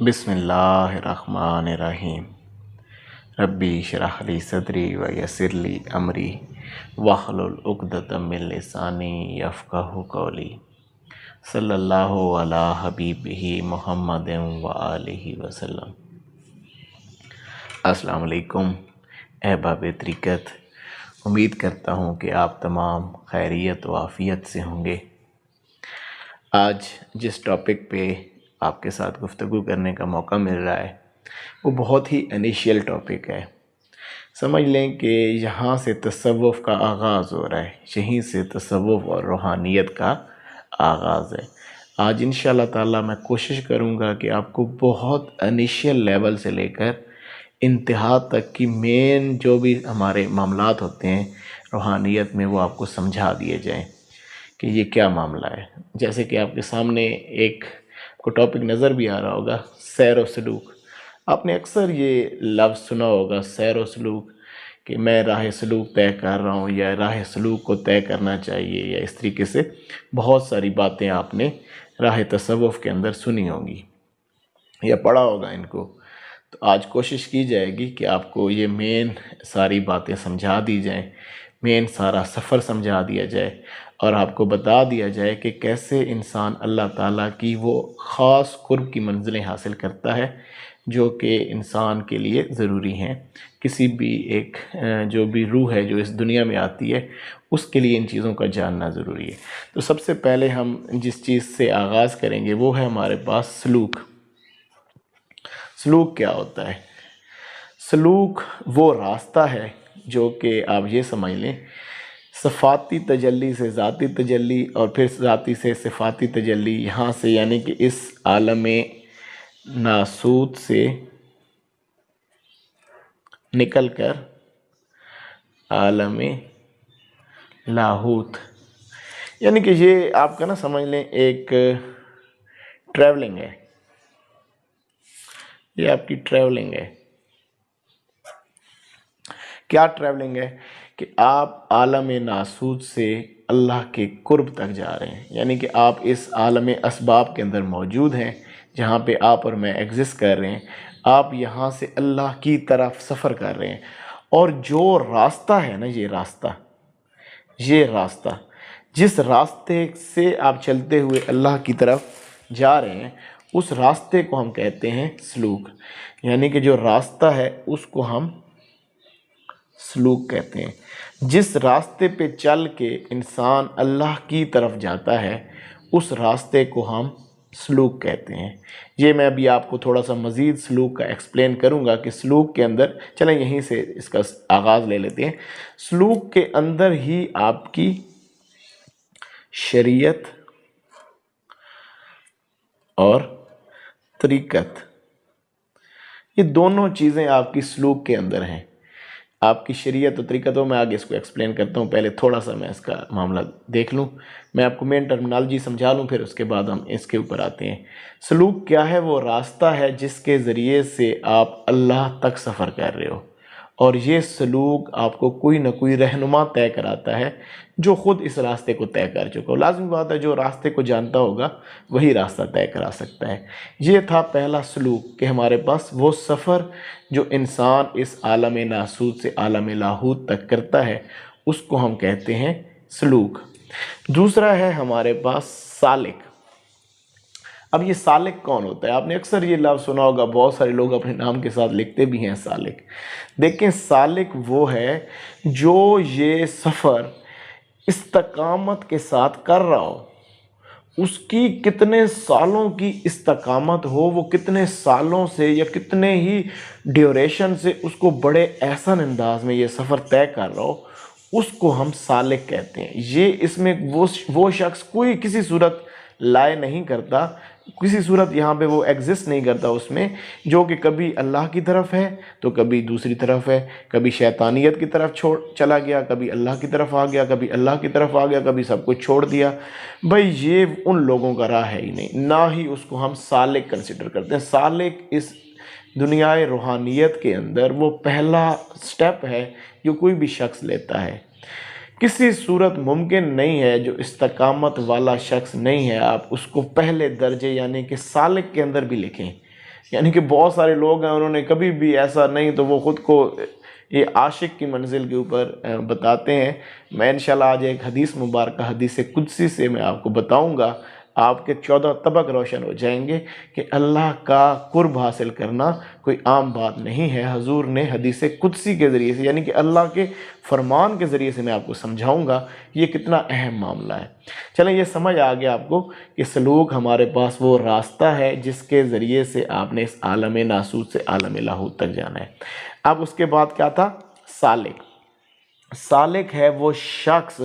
بسم اللہ الرحمن الرحیم ربی اشرح لی صدری ویسر لی امری واحلل عقدۃ من لسانی یفقہوا قولی صلی اللہ علی حبیبہ محمد وآلہ وسلم۔ السلام علیکم احباب طریقت، امید کرتا ہوں کہ آپ تمام خیریت و عافیت سے ہوں گے۔ آج جس ٹاپک پہ آپ کے ساتھ گفتگو کرنے کا موقع مل رہا ہے وہ بہت ہی انیشیل ٹاپک ہے۔ سمجھ لیں کہ یہاں سے تصوف کا آغاز ہو رہا ہے، یہیں سے تصوف اور روحانیت کا آغاز ہے۔ آج انشاءاللہ تعالی میں کوشش کروں گا کہ آپ کو بہت انیشیل لیول سے لے کر انتہا تک کی مین جو بھی ہمارے معاملات ہوتے ہیں روحانیت میں وہ آپ کو سمجھا دیے جائیں کہ یہ کیا معاملہ ہے۔ جیسے کہ آپ کے سامنے ایک کو ٹاپک نظر بھی آ رہا ہوگا، سیر و سلوک۔ آپ نے اکثر یہ لفظ سنا ہوگا، سیر و سلوک، کہ میں راہ سلوک طے کر رہا ہوں یا راہ سلوک کو طے کرنا چاہیے، یا اس طریقے سے بہت ساری باتیں آپ نے راہ تصوف کے اندر سنی ہوں گی یا پڑھا ہوگا ان کو۔ تو آج کوشش کی جائے گی کہ آپ کو یہ مین ساری باتیں سمجھا دی جائیں، مین سارا سفر سمجھا دیا جائے اور آپ کو بتا دیا جائے کہ کیسے انسان اللہ تعالیٰ کی وہ خاص قرب کی منزلیں حاصل کرتا ہے جو کہ انسان کے لیے ضروری ہیں۔ کسی بھی ایک جو بھی روح ہے جو اس دنیا میں آتی ہے اس کے لیے ان چیزوں کا جاننا ضروری ہے۔ تو سب سے پہلے ہم جس چیز سے آغاز کریں گے وہ ہے ہمارے پاس سلوک۔ سلوک کیا ہوتا ہے؟ سلوک وہ راستہ ہے جو کہ آپ یہ سمجھ لیں صفاتی تجلی سے ذاتی تجلی اور پھر ذاتی سے صفاتی تجلی، یہاں سے یعنی کہ اس عالم ناسوت سے نکل کر عالم لاہوت، یعنی کہ یہ آپ کا سمجھ لیں ایک ٹریولنگ ہے، یہ آپ کی ٹریولنگ ہے۔ کیا ٹریولنگ ہے؟ کہ آپ عالم ناسوت سے اللہ کے قرب تک جا رہے ہیں، یعنی کہ آپ اس عالم اسباب کے اندر موجود ہیں جہاں پہ آپ اور میں ایگزسٹ کر رہے ہیں۔ آپ یہاں سے اللہ کی طرف سفر کر رہے ہیں، اور جو راستہ ہے نا، یہ راستہ جس راستے سے آپ چلتے ہوئے اللہ کی طرف جا رہے ہیں اس راستے کو ہم کہتے ہیں سلوک، یعنی کہ جو راستہ ہے اس کو ہم سلوک کہتے ہیں۔ جس راستے پہ چل کے انسان اللہ کی طرف جاتا ہے اس راستے کو ہم سلوک کہتے ہیں۔ یہ میں ابھی آپ کو تھوڑا سا مزید سلوک کا ایکسپلین کروں گا کہ سلوک کے اندر، چلیں یہیں سے اس کا آغاز لے لیتے ہیں۔ سلوک کے اندر ہی آپ کی شریعت اور طریقت، یہ دونوں چیزیں آپ کی سلوک کے اندر ہیں۔ آپ کی شریعت و طریقتوں میں آگے اس کو ایکسپلین کرتا ہوں، پہلے تھوڑا سا میں اس کا معاملہ دیکھ لوں، میں آپ کو مین ٹرمنالوجی سمجھا لوں، پھر اس کے بعد ہم اس کے اوپر آتے ہیں۔ سلوک کیا ہے؟ وہ راستہ ہے جس کے ذریعے سے آپ اللہ تک سفر کر رہے ہو، اور یہ سلوک آپ کو کوئی نہ کوئی رہنما طے کراتا ہے جو خود اس راستے کو طے کر چکا ہو۔ لازمی بات ہے جو راستے کو جانتا ہوگا وہی راستہ طے کرا سکتا ہے۔ یہ تھا پہلا سلوک کہ ہمارے پاس وہ سفر جو انسان اس عالم ناسوت سے عالم لاہوت تک کرتا ہے اس کو ہم کہتے ہیں سلوک۔ دوسرا ہے ہمارے پاس سالک۔ اب یہ سالک کون ہوتا ہے؟ آپ نے اکثر یہ لفظ سنا ہوگا، بہت سارے لوگ اپنے نام کے ساتھ لکھتے بھی ہیں سالک۔ دیکھیں سالک وہ ہے جو یہ سفر استقامت کے ساتھ کر رہا ہو، اس کی کتنے سالوں کی استقامت ہو، وہ کتنے سالوں سے یا کتنے ہی ڈیوریشن سے اس کو بڑے احسن انداز میں یہ سفر طے کر رہا ہو، اس کو ہم سالک کہتے ہیں۔ یہ اس میں وہ شخص کوئی کسی صورت لائے نہیں کرتا، کسی صورت یہاں پہ وہ ایگزسٹ نہیں کرتا اس میں، جو کہ کبھی اللہ کی طرف ہے تو کبھی دوسری طرف ہے، کبھی شیطانیت کی طرف چلا گیا، کبھی اللہ کی طرف آ گیا، کبھی اللہ کی طرف آ گیا، کبھی سب کچھ چھوڑ دیا۔ بھئی یہ ان لوگوں کا راہ ہے ہی نہیں، نہ ہی اس کو ہم سالک کنسیڈر کرتے ہیں۔ سالک اس دنیا روحانیت کے اندر وہ پہلا سٹیپ ہے جو کوئی بھی شخص لیتا ہے۔ کسی صورت ممکن نہیں ہے جو استقامت والا شخص نہیں ہے آپ اس کو پہلے درجے یعنی کہ سالک کے اندر بھی لکھیں، یعنی کہ بہت سارے لوگ ہیں انہوں نے کبھی بھی ایسا نہیں تو وہ خود کو یہ عاشق کی منزل کے اوپر بتاتے ہیں۔ میں انشاءاللہ آج ایک حدیث مبارکہ حدیث قدسی سے میں آپ کو بتاؤں گا، آپ کے 14 طبق روشن ہو جائیں گے کہ اللہ کا قرب حاصل کرنا کوئی عام بات نہیں ہے۔ حضور نے حدیث قدسی کے ذریعے سے، یعنی کہ اللہ کے فرمان کے ذریعے سے میں آپ کو سمجھاؤں گا یہ کتنا اہم معاملہ ہے۔ چلیں یہ سمجھ آ گیا آپ کو کہ سلوک ہمارے پاس وہ راستہ ہے جس کے ذریعے سے آپ نے اس عالم ناسوت سے عالم لاہوت تک جانا ہے۔ اب اس کے بعد کیا تھا؟ سالک۔ سالک ہے وہ شخص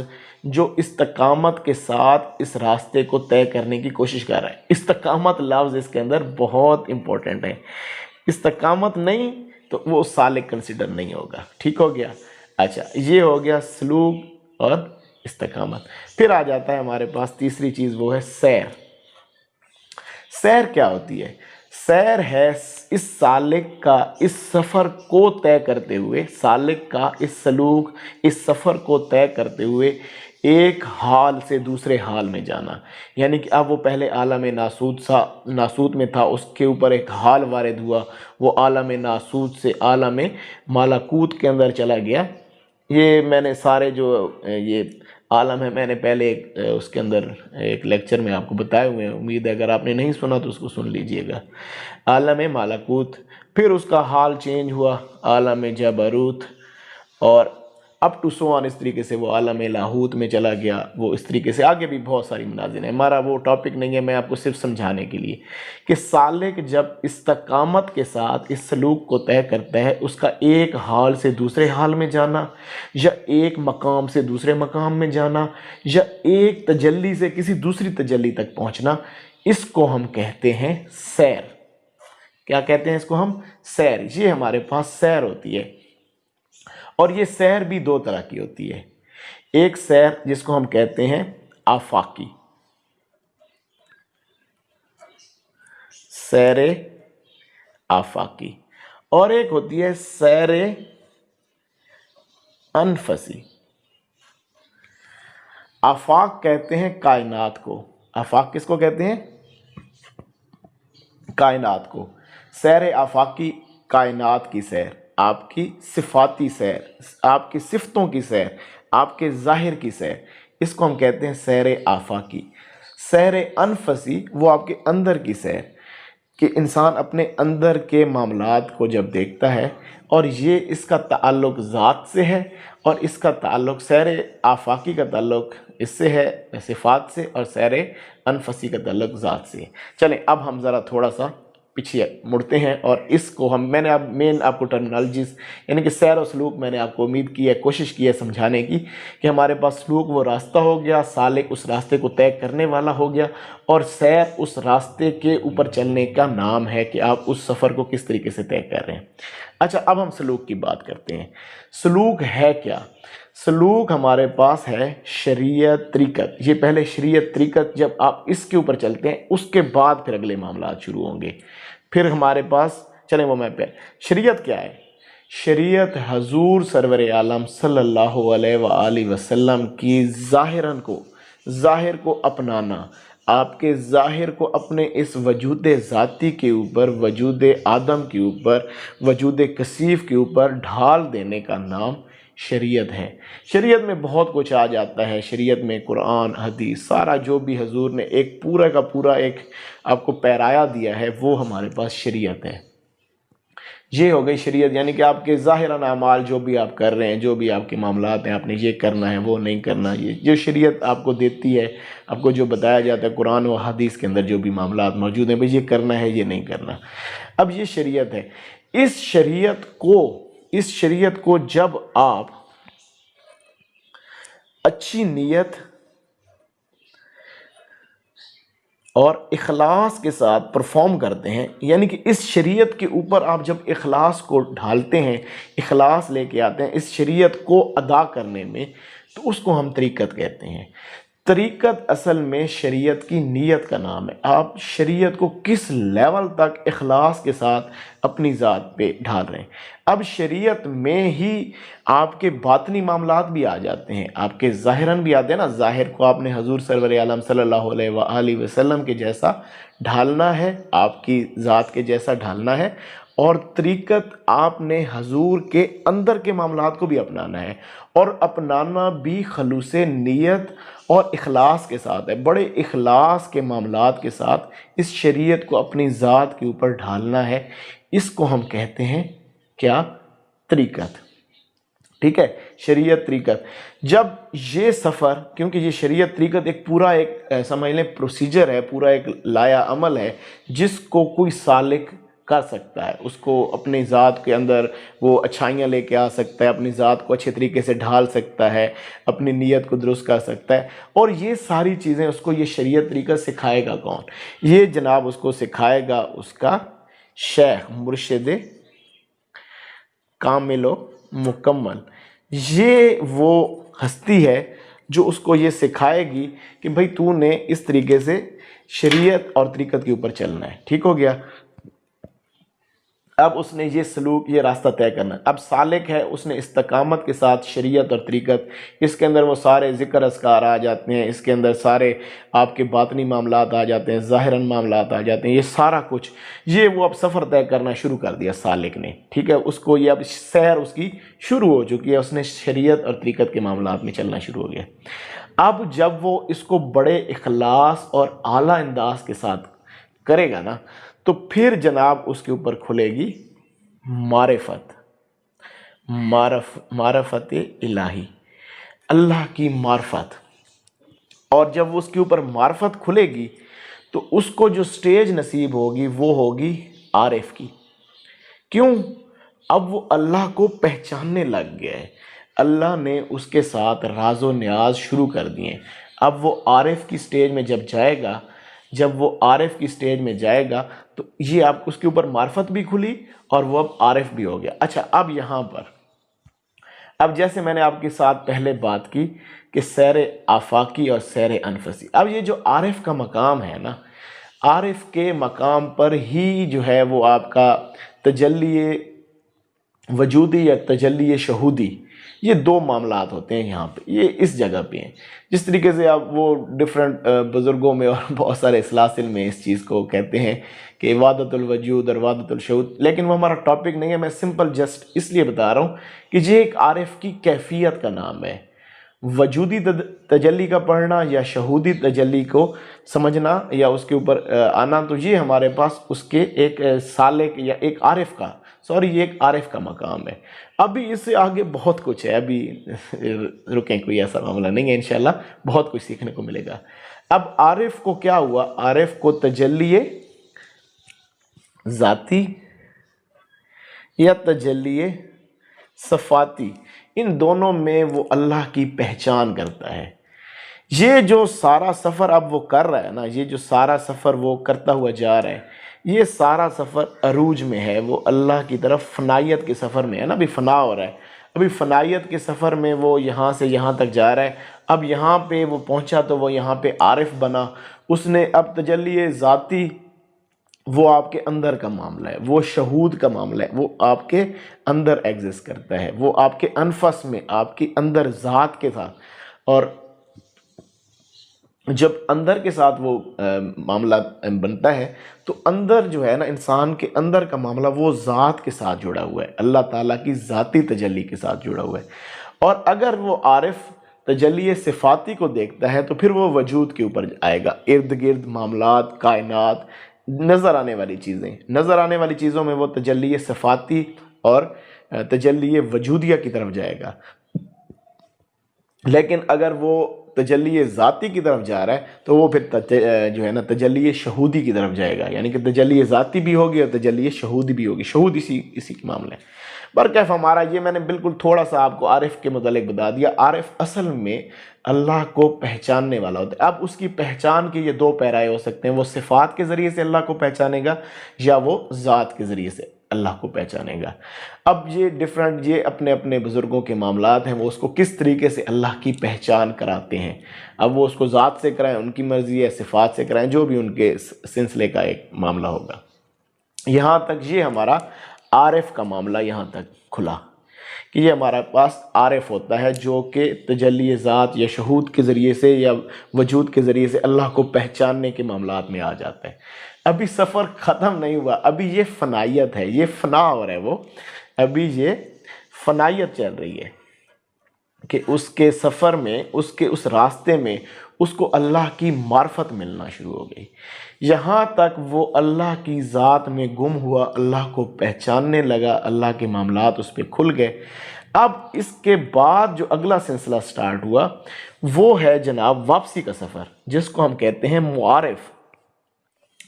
جو استقامت کے ساتھ اس راستے کو طے کرنے کی کوشش کر رہا ہے۔ استقامت لفظ اس کے اندر بہت امپورٹنٹ ہے، استقامت نہیں تو وہ سالک کنسیڈر نہیں ہوگا، ٹھیک ہو گیا؟ اچھا یہ ہو گیا سلوک اور استقامت۔ پھر آ جاتا ہے ہمارے پاس تیسری چیز، وہ ہے سیر۔ سیر کیا ہوتی ہے؟ سیر ہے اس سالک کا اس سفر کو طے کرتے ہوئے، سالک کا اس سلوک اس سفر کو طے کرتے ہوئے ایک حال سے دوسرے حال میں جانا۔ یعنی کہ اب وہ پہلے عالم ناسوت میں تھا، اس کے اوپر ایک حال وارد ہوا، وہ عالم ناسوت سے عالم ملکوت کے اندر چلا گیا۔ یہ میں نے سارے جو یہ عالم ہے میں نے پہلے اس کے اندر ایک لیکچر میں آپ کو بتائے ہوئے ہیں، امید ہے اگر آپ نے نہیں سنا تو اس کو سن لیجئے گا۔ عالم ملکوت، پھر اس کا حال چینج ہوا عالم جبروت، اور اپ ٹو سو آن اس طریقے سے وہ عالم لاہوت میں چلا گیا۔ وہ اس طریقے سے آگے بھی بہت ساری مناظر ہیں، ہمارا وہ ٹاپک نہیں ہے، میں آپ کو صرف سمجھانے کے لیے کہ سالک جب استقامت کے ساتھ اس سلوک کو طے کرتا ہے، اس کا ایک حال سے دوسرے حال میں جانا، یا ایک مقام سے دوسرے مقام میں جانا، یا ایک تجلی سے کسی دوسری تجلی تک پہنچنا، اس کو ہم کہتے ہیں سیر۔ کیا کہتے ہیں اس کو ہم؟ سیر۔ یہ ہمارے پاس سیر ہوتی ہے، اور یہ سیر بھی دو طرح کی ہوتی ہے۔ ایک سیر جس کو ہم کہتے ہیں آفاقی، سیر آفاقی، اور ایک ہوتی ہے سیر انفسی۔ آفاق کہتے ہیں کائنات کو، آفاق کس کو کہتے ہیں؟ کائنات کو۔ سیر آفاقی کائنات کی سیر، آپ کی صفاتی سیر، آپ کی صفتوں کی سیر، آپ کے ظاہر کی سیر، اس کو ہم کہتے ہیں سیر آفاقی۔ سیر انفسی وہ آپ کے اندر کی سیر، کہ انسان اپنے اندر کے معاملات کو جب دیکھتا ہے، اور یہ اس کا تعلق ذات سے ہے، اور اس کا تعلق سیر آفاقی کا تعلق اس سے ہے صفات سے، اور سیر انفسی کا تعلق ذات سے۔ چلیں اب ہم ذرا تھوڑا سا پیچھے مڑتے ہیں، اور اس کو میں نے اب مین آپ کو ٹرمینالوجیز یعنی کہ سیر و سلوک میں نے آپ کو امید کی ہے، کوشش کی ہے سمجھانے کی کہ ہمارے پاس سلوک وہ راستہ ہو گیا، سالک اس راستے کو طے کرنے والا ہو گیا، اور سیر اس راستے کے اوپر چلنے کا نام ہے کہ آپ اس سفر کو کس طریقے سے طے کر رہے ہیں۔ اچھا اب ہم سلوک کی بات کرتے ہیں۔ سلوک ہے کیا؟ سلوک ہمارے پاس ہے شریعت طریقت۔ یہ پہلے شریعت طریقت، جب آپ اس کے اوپر چلتے ہیں اس کے بعد پھر اگلے معاملات شروع ہوں گے۔ پھر ہمارے پاس چلیں وہ میں شریعت کیا ہے؟ شریعت حضور سرور عالم صلی اللہ علیہ وآلہ وسلم کی ظاہر کو اپنانا، آپ کے ظاہر کو اپنے اس وجود ذاتی کے اوپر، وجود آدم کے اوپر، وجود کثیف کے اوپر ڈھال دینے کا نام شریعت ہے۔ شریعت میں بہت کچھ آ جاتا ہے، شریعت میں قرآن حدیث سارا جو بھی حضور نے ایک پورا کا پورا ایک آپ کو پیرایا دیا ہے، وہ ہمارے پاس شریعت ہے۔ یہ ہو گئی شریعت، یعنی کہ آپ کے ظاہراً اعمال جو بھی آپ کر رہے ہیں، جو بھی آپ کے معاملات ہیں، آپ نے یہ کرنا ہے وہ نہیں کرنا، یہ جو شریعت آپ کو دیتی ہے، آپ کو جو بتایا جاتا ہے قرآن و حدیث کے اندر جو بھی معاملات موجود ہیں، بھئی یہ کرنا ہے یہ نہیں کرنا۔ اب یہ شریعت ہے۔ اس شریعت کو جب آپ اچھی نیت اور اخلاص کے ساتھ پرفارم کرتے ہیں، یعنی کہ اس شریعت کے اوپر آپ جب اخلاص کو ڈھالتے ہیں، اخلاص لے کے آتے ہیں اس شریعت کو ادا کرنے میں، تو اس کو ہم طریقت کہتے ہیں۔ طریقت اصل میں شریعت کی نیت کا نام ہے. آپ شریعت کو کس لیول تک اخلاص کے ساتھ اپنی ذات پہ ڈھال رہے ہیں. اب شریعت میں ہی آپ کے باطنی معاملات بھی آ جاتے ہیں، آپ کے ظاہراً بھی آتے ہیں نا. ظاہر کو آپ نے حضور سرور عالم صلی اللہ علیہ وآلہ وسلم کے جیسا ڈھالنا ہے، آپ کی ذات کے جیسا ڈھالنا ہے، اور طریقت آپ نے حضور کے اندر کے معاملات کو بھی اپنانا ہے، اور اپنانا بھی خلوص نیت اور اخلاص کے ساتھ ہے. بڑے اخلاص کے معاملات کے ساتھ اس شریعت کو اپنی ذات کے اوپر ڈھالنا ہے. اس کو ہم کہتے ہیں کیا؟ طریقت. ٹھیک ہے، شریعت طریقت. جب یہ سفر، کیونکہ یہ شریعت طریقت ایک پورا ایک سمجھ لیں پروسیجر ہے، پورا ایک لایا عمل ہے جس کو کوئی سالک کر سکتا ہے. اس کو اپنی ذات کے اندر وہ اچھائیاں لے کے آ سکتا ہے، اپنی ذات کو اچھے طریقے سے ڈھال سکتا ہے، اپنی نیت کو درست کر سکتا ہے. اور یہ ساری چیزیں اس کو یہ شریعت طریقت سکھائے گا کون؟ یہ جناب اس کو سکھائے گا اس کا شیخ، مرشد کامل و مکمل. یہ وہ ہستی ہے جو اس کو یہ سکھائے گی کہ بھئی تو نے اس طریقے سے شریعت اور طریقت کے اوپر چلنا ہے. ٹھیک ہو گیا. اب اس نے یہ سلوک، یہ راستہ طے کرنا ہے. اب سالک ہے، اس نے استقامت کے ساتھ شریعت اور طریقت، اس کے اندر وہ سارے ذکر اذکار آ جاتے ہیں، اس کے اندر سارے آپ کے باطنی معاملات آ جاتے ہیں، ظاہراً معاملات آ جاتے ہیں، یہ سارا کچھ یہ وہ اب سفر طے کرنا شروع کر دیا سالک نے. ٹھیک ہے، اس کو یہ اب سیر اس کی شروع ہو چکی ہے، اس نے شریعت اور طریقت کے معاملات میں چلنا شروع ہو گیا. اب جب وہ اس کو بڑے اخلاص اور اعلیٰ انداز کے ساتھ کرے گا نا، تو پھر جناب اس کے اوپر کھلے گی معرفت، معرفت الہی، اللہ کی معرفت. اور جب اس کے اوپر معرفت کھلے گی تو اس کو جو سٹیج نصیب ہوگی وہ ہوگی عارف کی. کیوں؟ اب وہ اللہ کو پہچاننے لگ گیا ہے، اللہ نے اس کے ساتھ راز و نیاز شروع کر دیے. اب وہ عارف کی سٹیج میں جب جائے گا، جب وہ عارف کی سٹیج میں جائے گا تو یہ آپ اس کے اوپر معرفت بھی کھلی اور وہ اب عارف بھی ہو گیا. اچھا، اب یہاں پر اب جیسے میں نے آپ کے ساتھ پہلے بات کی کہ سیر آفاقی اور سیر انفسی. اب یہ جو عارف کا مقام ہے نا، عارف کے مقام پر ہی جو ہے وہ آپ کا تجلی وجودی یا تجلی شہودی، یہ دو معاملات ہوتے ہیں یہاں پہ، یہ اس جگہ پہ ہیں. جس طریقے سے آپ وہ ڈیفرنٹ بزرگوں میں اور بہت سارے سلاسل میں اس چیز کو کہتے ہیں کہ وحدت الوجود اور وحدت الشہود، لیکن وہ ہمارا ٹاپک نہیں ہے. میں سمپل جسٹ اس لیے بتا رہا ہوں کہ یہ ایک عارف کی کیفیت کا نام ہے. وجودی تجلی کا پڑھنا یا شہودی تجلی کو سمجھنا یا اس کے اوپر آنا، تو یہ ہمارے پاس اس کے ایک سالک یا ایک عارف کا، یہ ایک عارف کا مقام ہے. ابھی اس سے آگے بہت کچھ ہے، ابھی رکیں، کوئی ایسا معاملہ نہیں ہے، انشاءاللہ بہت کچھ سیکھنے کو ملے گا. اب عارف کو کیا ہوا؟ عارف کو تجلی ذاتی یا تجلی صفاتی، ان دونوں میں وہ اللہ کی پہچان کرتا ہے. یہ جو سارا سفر اب وہ کر رہا ہے نا، یہ جو سارا سفر وہ کرتا ہوا جا رہا ہے، یہ سارا سفر عروج میں ہے، وہ اللہ کی طرف فنائیت کے سفر میں ہے نا. ابھی فنا ہو رہا ہے، ابھی فنائیت کے سفر میں وہ یہاں سے یہاں تک جا رہا ہے. اب یہاں پہ وہ پہنچا تو وہ یہاں پہ عارف بنا، اس نے اب تجلی ذاتی، وہ آپ کے اندر کا معاملہ ہے، وہ شہود کا معاملہ ہے، وہ آپ کے اندر ایگزسٹ کرتا ہے، وہ آپ کے انفس میں، آپ کے اندر ذات کے ساتھ. اور جب اندر کے ساتھ وہ معاملہ بنتا ہے تو اندر جو ہے نا، انسان کے اندر کا معاملہ وہ ذات کے ساتھ جڑا ہوا ہے، اللہ تعالیٰ کی ذاتی تجلی کے ساتھ جڑا ہوا ہے. اور اگر وہ عارف تجلی صفاتی کو دیکھتا ہے تو پھر وہ وجود کے اوپر آئے گا. ارد گرد معاملات، کائنات، نظر آنے والی چیزیں، نظر آنے والی چیزوں میں وہ تجلی صفاتی اور تجلی وجودیہ کی طرف جائے گا. لیکن اگر وہ تجلی ذاتی کی طرف جا رہا ہے تو وہ پھر جو ہے نا تجلی شہودی کی طرف جائے گا، یعنی کہ تجلی ذاتی بھی ہوگی اور تجلی شہودی بھی ہوگی. شہود اسی کے معاملے ہے. برکیف ہمارا یہ میں نے بالکل تھوڑا سا آپ کو عارف کے متعلق بتا دیا. عارف اصل میں اللہ کو پہچاننے والا ہوتا ہے. اب اس کی پہچان کے یہ دو پیرائے ہو سکتے ہیں، وہ صفات کے ذریعے سے اللہ کو پہچانے گا یا وہ ذات کے ذریعے سے. اللہ کو پہچانے گا۔ اب یہ ڈیفرنٹ، یہ اپنے اپنے بزرگوں کے معاملات ہیں، وہ اس کو کس طریقے سے اللہ کی پہچان کراتے ہیں۔ اب وہ اس کو ذات سے کرائیں، ان کی مرضی ہے، صفات سے کرائیں، جو بھی ان کے سلسلے کا ایک معاملہ ہوگا۔ یہاں تک یہ ہمارا عارف کا معاملہ یہاں تک کھلا کہ یہ ہمارا پاس عارف ہوتا ہے جو کہ تجلی ذات یا شہود کے ذریعے سے یا وجود کے ذریعے سے اللہ کو پہچاننے کے معاملات میں آ جاتا ہے۔ ابھی سفر ختم نہیں ہوا، ابھی یہ فنائیت ہے، یہ فنا ہو رہا ہے، وہ ابھی یہ فنائیت چل رہی ہے کہ اس کے سفر میں، اس کے اس راستے میں اس کو اللہ کی معرفت ملنا شروع ہو گئی۔ یہاں تک وہ اللہ کی ذات میں گم ہوا، اللہ کو پہچاننے لگا، اللہ کے معاملات اس پہ کھل گئے۔ اب اس کے بعد جو اگلا سلسلہ سٹارٹ ہوا وہ ہے جناب واپسی کا سفر، جس کو ہم کہتے ہیں معارف۔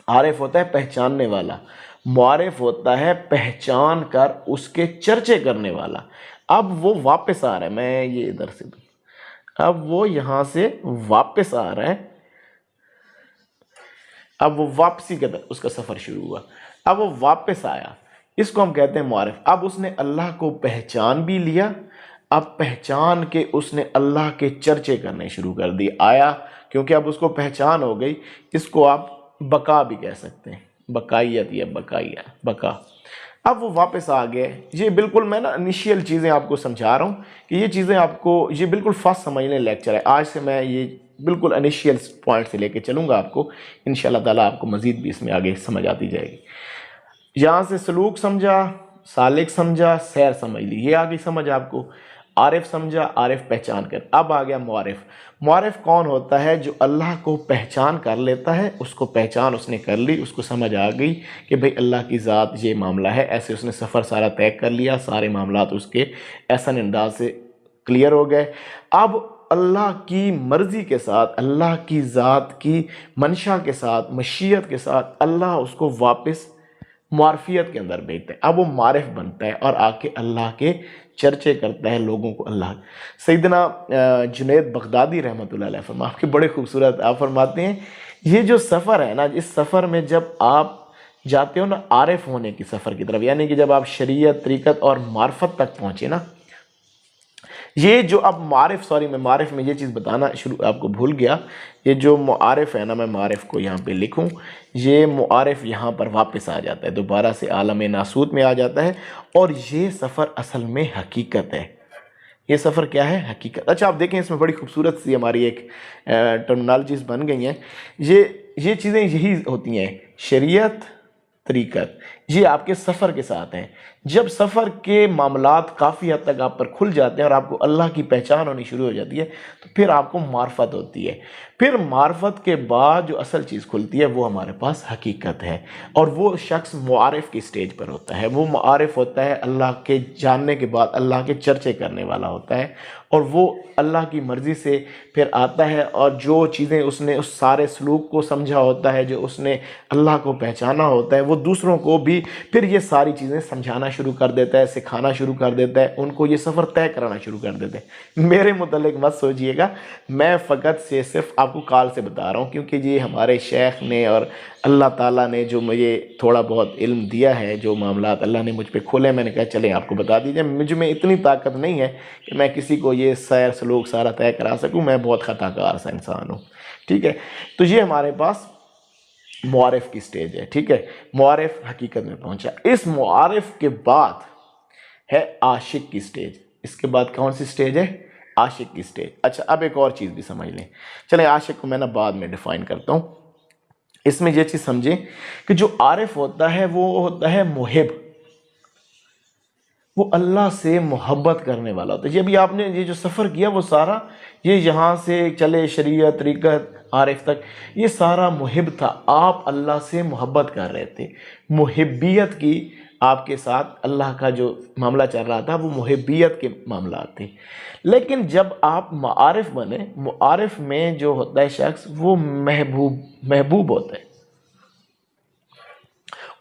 عارف ہوتا ہے پہچاننے والا، معارف ہوتا ہے پہچان کر اس کے چرچے کرنے والا۔ اب وہ واپس آ رہا ہے، میں یہ ادھر سے اب وہ یہاں سے واپس آ رہا ہے، اب وہ واپسی کا اس کا سفر شروع ہوا، اب وہ واپس آیا، اس کو ہم کہتے ہیں معارف۔ اب اس نے اللہ کو پہچان بھی لیا، اب پہچان کے اس نے اللہ کے چرچے کرنے شروع کر دی، آیا کیونکہ اب اس کو پہچان ہو گئی۔ اس کو آپ بقا بھی کہہ سکتے ہیں، بقائیت یا بقا۔ اب وہ واپس آ گئے۔ یہ بالکل میں نا انیشیل چیزیں آپ کو سمجھا رہا ہوں کہ یہ چیزیں آپ کو، یہ بالکل فاسٹ سمجھنے لیکچر ہے۔ آج سے میں یہ بالکل انیشیل پوائنٹ سے لے کے چلوں گا آپ کو، انشاءاللہ تعالیٰ آپ کو مزید بھی اس میں آگے سمجھ آتی جائے گی۔ یہاں سے سلوک سمجھا، سالک سمجھا، سیر سمجھ لی، یہ آگے سمجھ آپ کو۔ عارف سمجھا، عارف پہچان کر، اب آ گیا معارف۔ معارف کون ہوتا ہے؟ جو اللہ کو پہچان کر لیتا ہے، اس کو پہچان اس نے کر لی، اس کو سمجھ آ گئی کہ بھئی اللہ کی ذات یہ معاملہ ہے، ایسے اس نے سفر سارا طے کر لیا، سارے معاملات اس کے احسن انداز سے کلیئر ہو گئے۔ اب اللہ کی مرضی کے ساتھ، اللہ کی ذات کی منشا کے ساتھ، مشیت کے ساتھ اللہ اس کو واپس معرفیت کے اندر بھیجتا ہے۔ اب وہ معرف بنتا ہے اور آ کے اللہ کے چرچے کرتا ہے، لوگوں کو اللہ۔ سیدنا جنید بغدادی رحمۃ اللہ علیہ فرماتے ہیں، بڑے خوبصورت آپ فرماتے ہیں، یہ جو سفر ہے نا، اس سفر میں جب آپ جاتے ہو نا عارف ہونے کی سفر کی طرف، یعنی کہ جب آپ شریعت، طریقت اور معرفت تک پہنچے نا، یہ جو اب معارف، میں معارف میں یہ چیز بتانا آپ کو بھول گیا، یہ جو معارف ہے نا، میں معارف کو یہاں پہ لکھوں، یہ معارف یہاں پر واپس آ جاتا ہے، دوبارہ سے عالم ناسوت میں آ جاتا ہے، اور یہ سفر اصل میں حقیقت ہے۔ یہ سفر کیا ہے؟ حقیقت۔ اچھا آپ دیکھیں، اس میں بڑی خوبصورت سی ہماری ایک ٹرمنالوجیز بن گئی ہیں۔ یہ چیزیں یہی ہوتی ہیں، شریعت، طریقت، یہ آپ کے سفر کے ساتھ ہیں۔ جب سفر کے معاملات کافی حد تک آپ پر کھل جاتے ہیں اور آپ کو اللہ کی پہچان ہونی شروع ہو جاتی ہے، تو پھر آپ کو معرفت ہوتی ہے۔ پھر معرفت کے بعد جو اصل چیز کھلتی ہے وہ ہمارے پاس حقیقت ہے، اور وہ شخص معارف کی سٹیج پر ہوتا ہے۔ وہ معارف ہوتا ہے اللہ کے جاننے کے بعد اللہ کے چرچے کرنے والا ہوتا ہے، اور وہ اللہ کی مرضی سے پھر آتا ہے، اور جو چیزیں اس نے اس سارے سلوک کو سمجھا ہوتا ہے، جو اس نے اللہ کو پہچانا ہوتا ہے، وہ دوسروں کو بھی پھر یہ ساری چیزیں سمجھانا شروع کر دیتا ہے، سکھانا شروع کر دیتا ہے، ان کو یہ سفر طے کرانا شروع کر دیتے ہیں۔ میرے متعلق مت سوچئے گا، میں فقط سے صرف آپ کو کال سے بتا رہا ہوں، کیونکہ یہ ہمارے شیخ نے اور اللہ تعالیٰ نے جو مجھے تھوڑا بہت علم دیا ہے، جو معاملات اللہ نے مجھ پہ کھولے، میں نے کہا چلیں آپ کو بتا دیجئے۔ مجھ میں اتنی طاقت نہیں ہے کہ میں کسی کو یہ سیر سلوک سارا طے کرا سکوں، میں بہت خطا کار سا انسان ہوں، ٹھیک ہے۔ تو یہ ہمارے پاس معارف کی سٹیج ہے، ٹھیک ہے۔ معارف حقیقت میں پہنچا۔ اس معارف کے بعد ہے عاشق کی سٹیج۔ اس کے بعد کون سی سٹیج ہے؟ عاشق کی سٹیج۔ اچھا اب ایک اور چیز بھی سمجھ لیں، چلیں عاشق کو میں بعد میں ڈیفائن کرتا ہوں۔ اس میں یہ چیز سمجھیں کہ جو عارف ہوتا ہے وہ ہوتا ہے محب، وہ اللہ سے محبت کرنے والا ہوتا ہے۔ یہ بھی آپ نے یہ جو سفر کیا وہ سارا، یہ یہاں سے چلے شریعت، طریقت، عارف تک، یہ سارا محب تھا۔ آپ اللہ سے محبت کر رہے تھے، محبیت کی آپ کے ساتھ اللہ کا جو معاملہ چل رہا تھا وہ محبیت کے معاملات تھے۔ لیکن جب آپ معارف بنے، معارف میں جو ہوتا ہے شخص وہ محبوب ہوتا ہے،